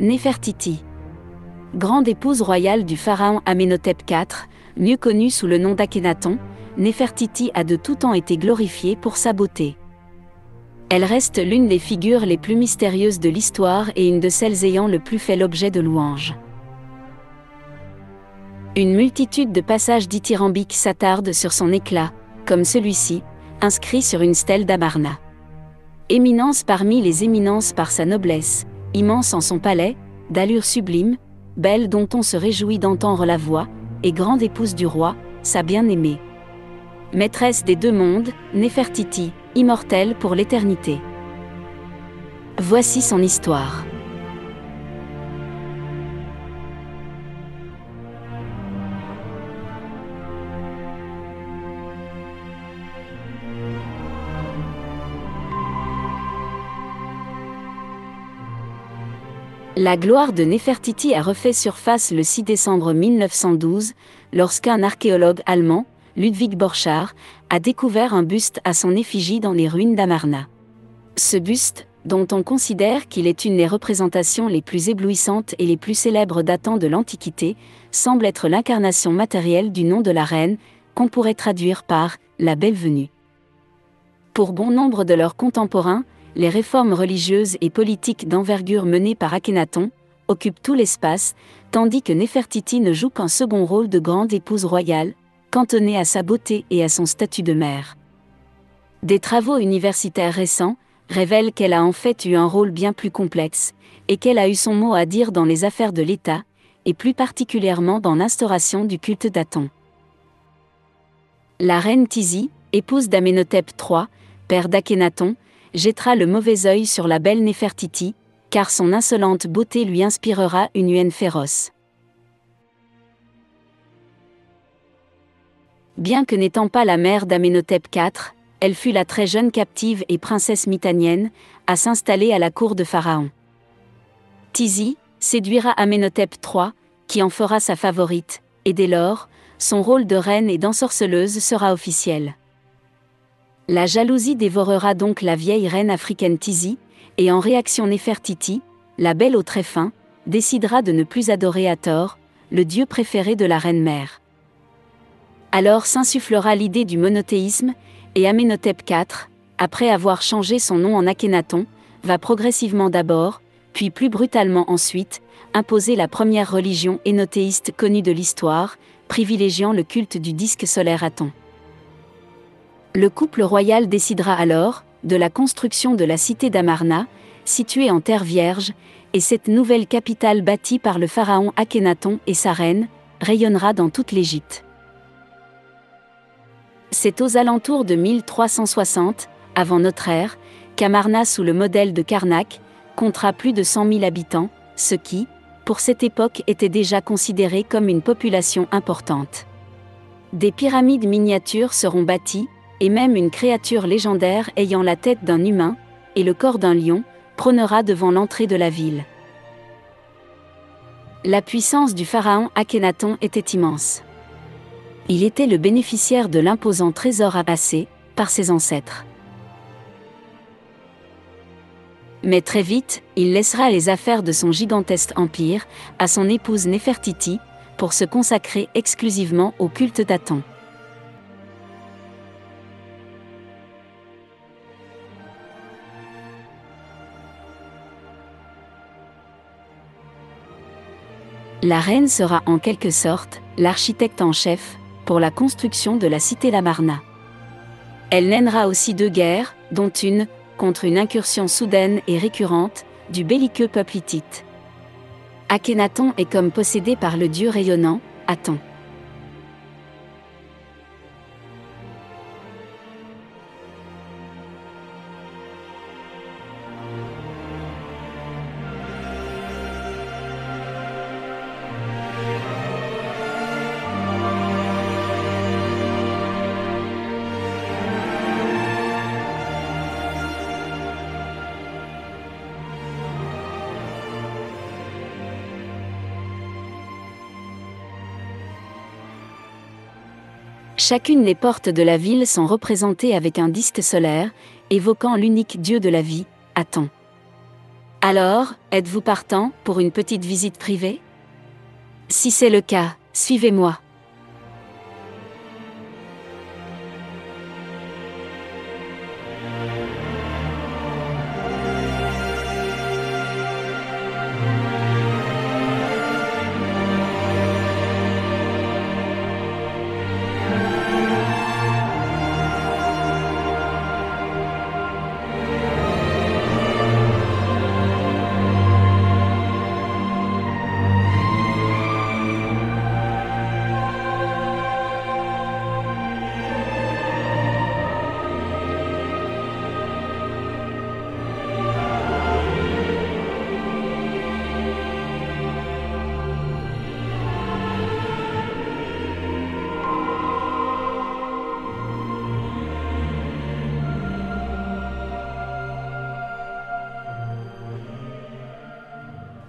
Néfertiti. Grande épouse royale du pharaon Amenhotep IV, mieux connue sous le nom d'Akhénaton, Néfertiti a de tout temps été glorifiée pour sa beauté. Elle reste l'une des figures les plus mystérieuses de l'histoire et une de celles ayant le plus fait l'objet de louanges. Une multitude de passages dithyrambiques s'attardent sur son éclat, comme celui-ci, inscrit sur une stèle d'Amarna. Éminence parmi les éminences par sa noblesse, immense en son palais, d'allure sublime, belle dont on se réjouit d'entendre la voix, et grande épouse du roi, sa bien-aimée. Maîtresse des deux mondes, Néfertiti, immortelle pour l'éternité. Voici son histoire. La gloire de Néfertiti a refait surface le 6 décembre 1912, lorsqu'un archéologue allemand, Ludwig Borchardt, a découvert un buste à son effigie dans les ruines d'Amarna. Ce buste, dont on considère qu'il est une des représentations les plus éblouissantes et les plus célèbres datant de l'Antiquité, semble être l'incarnation matérielle du nom de la reine, qu'on pourrait traduire par « la belle venue ». Pour bon nombre de leurs contemporains, les réformes religieuses et politiques d'envergure menées par Akhénaton occupent tout l'espace, tandis que Néfertiti ne joue qu'un second rôle de grande épouse royale, cantonnée à sa beauté et à son statut de mère. Des travaux universitaires récents révèlent qu'elle a en fait eu un rôle bien plus complexe, et qu'elle a eu son mot à dire dans les affaires de l'État, et plus particulièrement dans l'instauration du culte d'Aton. La reine Tizi, épouse d'Amenhotep III, père d'Akhénaton, jettera le mauvais œil sur la belle Néfertiti, car son insolente beauté lui inspirera une haine féroce. Bien que n'étant pas la mère d'Amenhotep IV, elle fut la très jeune captive et princesse mitannienne, à s'installer à la cour de Pharaon. Tizi séduira Amenhotep III, qui en fera sa favorite, et dès lors, son rôle de reine et d'ensorceleuse sera officiel. La jalousie dévorera donc la vieille reine africaine Tizi, et en réaction Néfertiti, la belle au très fin, décidera de ne plus adorer Hathor, le dieu préféré de la reine-mère. Alors s'insufflera l'idée du monothéisme, et Amenhotep IV, après avoir changé son nom en Akhénaton, va progressivement d'abord, puis plus brutalement ensuite, imposer la première religion énothéiste connue de l'histoire, privilégiant le culte du disque solaire Aton. Le couple royal décidera alors de la construction de la cité d'Amarna, située en terre vierge, et cette nouvelle capitale bâtie par le pharaon Akhénaton et sa reine, rayonnera dans toute l'Égypte. C'est aux alentours de 1360, avant notre ère, qu'Amarna sous le modèle de Karnak, comptera plus de 100 000 habitants, ce qui, pour cette époque était déjà considéré comme une population importante. Des pyramides miniatures seront bâties, et même une créature légendaire ayant la tête d'un humain, et le corps d'un lion, prônera devant l'entrée de la ville. La puissance du pharaon Akhénaton était immense. Il était le bénéficiaire de l'imposant trésor amassé par ses ancêtres. Mais très vite, il laissera les affaires de son gigantesque empire à son épouse Néfertiti, pour se consacrer exclusivement au culte d'Aton. La reine sera en quelque sorte l'architecte en chef pour la construction de la cité d'Amarna. Elle mènera aussi 2 guerres, dont une contre une incursion soudaine et récurrente du belliqueux peuple hittite. Akhénaton est comme possédé par le dieu rayonnant, Aton. Chacune des portes de la ville sont représentées avec un disque solaire, évoquant l'unique dieu de la vie, Aton. Alors, êtes-vous partant pour une petite visite privée? Si c'est le cas, suivez-moi.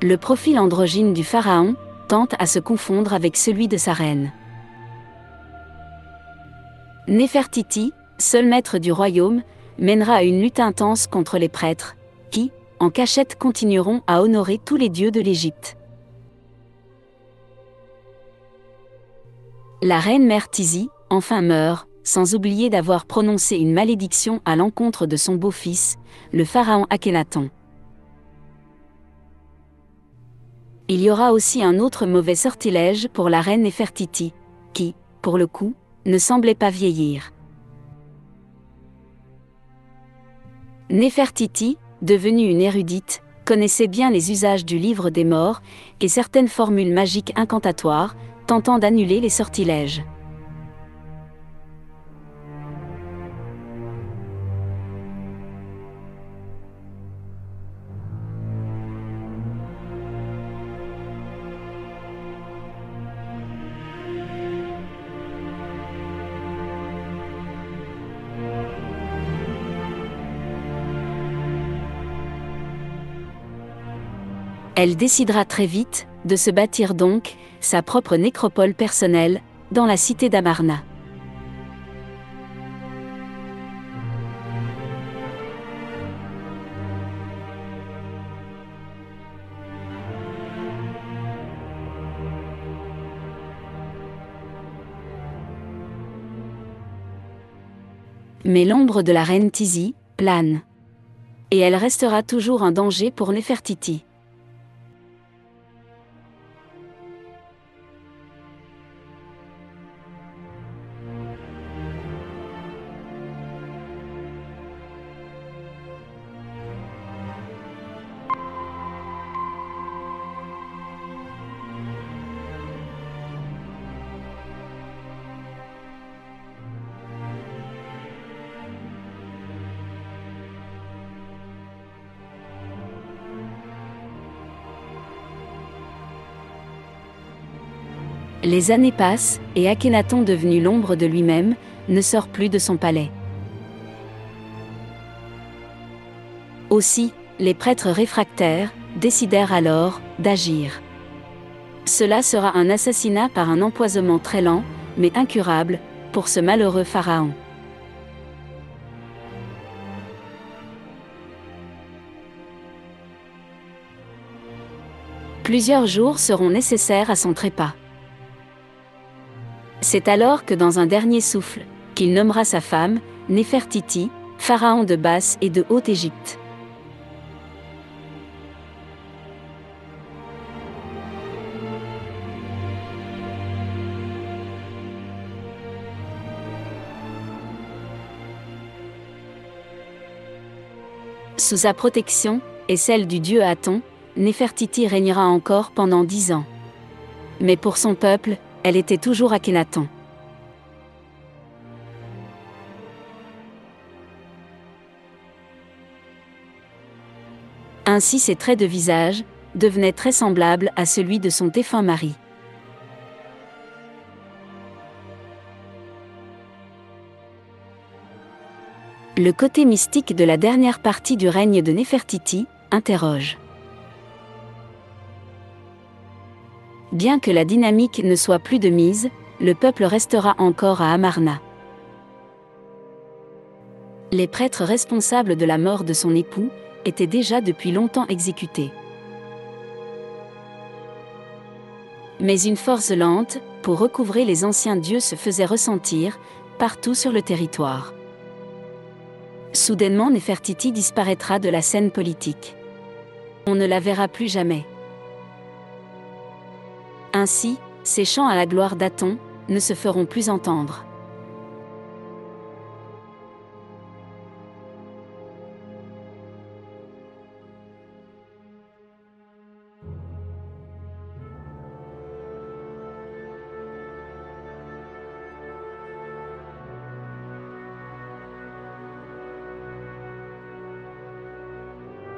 Le profil androgyne du pharaon tente à se confondre avec celui de sa reine. Néfertiti, seul maître du royaume, mènera à une lutte intense contre les prêtres, qui, en cachette, continueront à honorer tous les dieux de l'Égypte. La reine mère Tizi, enfin meurt, sans oublier d'avoir prononcé une malédiction à l'encontre de son beau-fils, le pharaon Akhenaton. Il y aura aussi un autre mauvais sortilège pour la reine Néfertiti, qui, pour le coup, ne semblait pas vieillir. Néfertiti, devenue une érudite, connaissait bien les usages du livre des morts et certaines formules magiques incantatoires, tentant d'annuler les sortilèges. Elle décidera très vite de se bâtir donc sa propre nécropole personnelle dans la cité d'Amarna. Mais l'ombre de la reine Tizi plane. Et elle restera toujours un danger pour Néfertiti. Les années passent, et Akhenaton, devenu l'ombre de lui-même, ne sort plus de son palais. Aussi, les prêtres réfractaires décidèrent alors d'agir. Cela sera un assassinat par un empoisonnement très lent, mais incurable, pour ce malheureux pharaon. Plusieurs jours seront nécessaires à son trépas. C'est alors que dans un dernier souffle, qu'il nommera sa femme, Néfertiti, pharaon de Basse et de Haute-Égypte. Sous sa protection, et celle du dieu Aton, Néfertiti régnera encore pendant 10 ans. Mais pour son peuple, elle était toujours Akhenaton. Ainsi ses traits de visage devenaient très semblables à celui de son défunt mari. Le côté mystique de la dernière partie du règne de Néfertiti interroge. Bien que la dynamique ne soit plus de mise, le peuple restera encore à Amarna. Les prêtres responsables de la mort de son époux était déjà depuis longtemps exécutée. Mais une force lente, pour recouvrer les anciens dieux se faisait ressentir, partout sur le territoire. Soudainement Néfertiti disparaîtra de la scène politique. On ne la verra plus jamais. Ainsi, ces chants à la gloire d'Aton ne se feront plus entendre.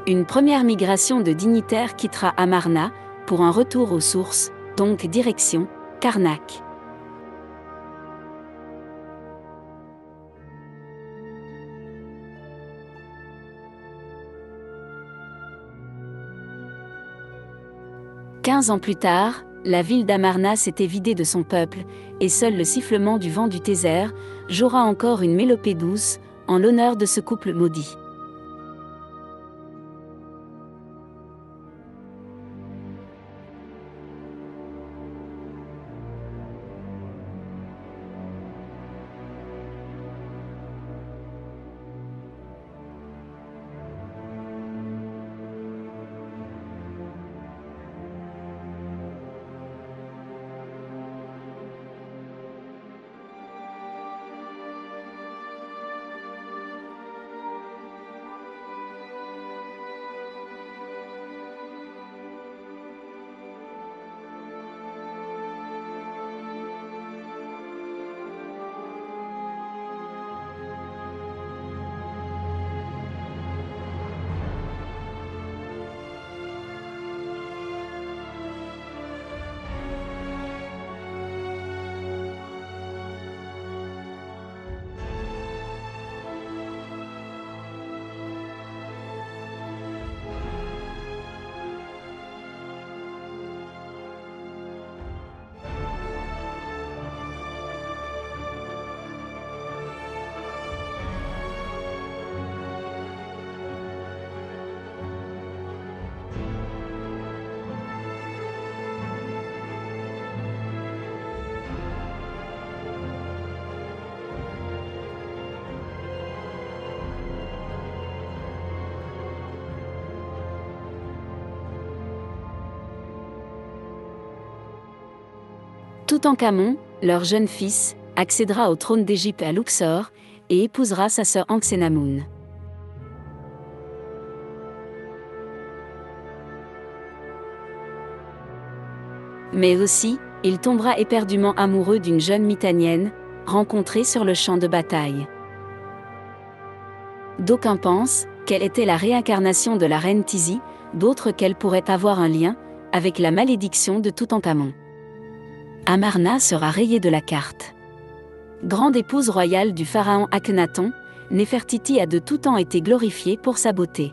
Une première migration de dignitaires quittera Amarna, pour un retour aux sources, donc direction Karnak. Quinze ans plus tard, la ville d'Amarna s'était vidée de son peuple, et seul le sifflement du vent du Tézer jouera encore une mélopée douce, en l'honneur de ce couple maudit. Toutankhamon, leur jeune fils, accédera au trône d'Égypte à Luxor, et épousera sa sœur Anxénamoun. Mais aussi, il tombera éperdument amoureux d'une jeune Mitannienne, rencontrée sur le champ de bataille. D'aucuns pensent qu'elle était la réincarnation de la reine Tizi, d'autres qu'elle pourrait avoir un lien avec la malédiction de Toutankhamon. Amarna sera rayée de la carte. Grande épouse royale du pharaon Akhenaton, Néfertiti a de tout temps été glorifiée pour sa beauté.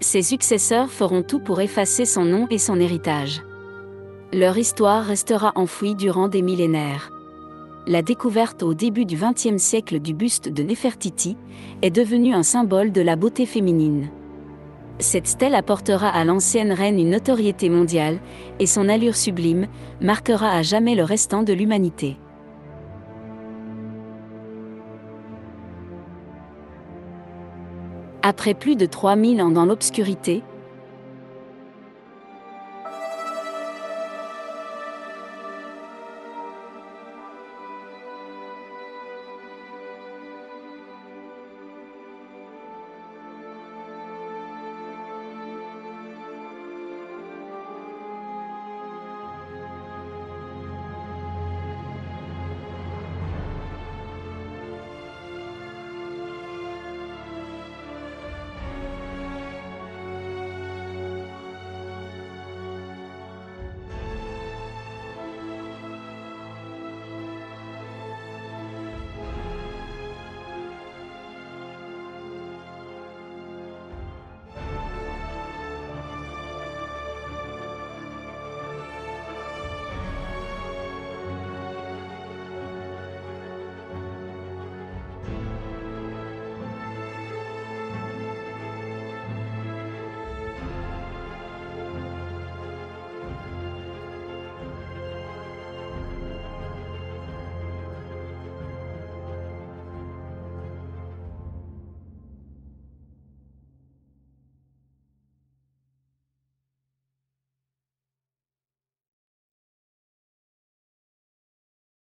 Ses successeurs feront tout pour effacer son nom et son héritage. Leur histoire restera enfouie durant des millénaires. La découverte au début du XXe siècle du buste de Néfertiti est devenue un symbole de la beauté féminine. Cette stèle apportera à l'ancienne reine une notoriété mondiale, et son allure sublime marquera à jamais le restant de l'humanité. Après plus de 3000 ans dans l'obscurité,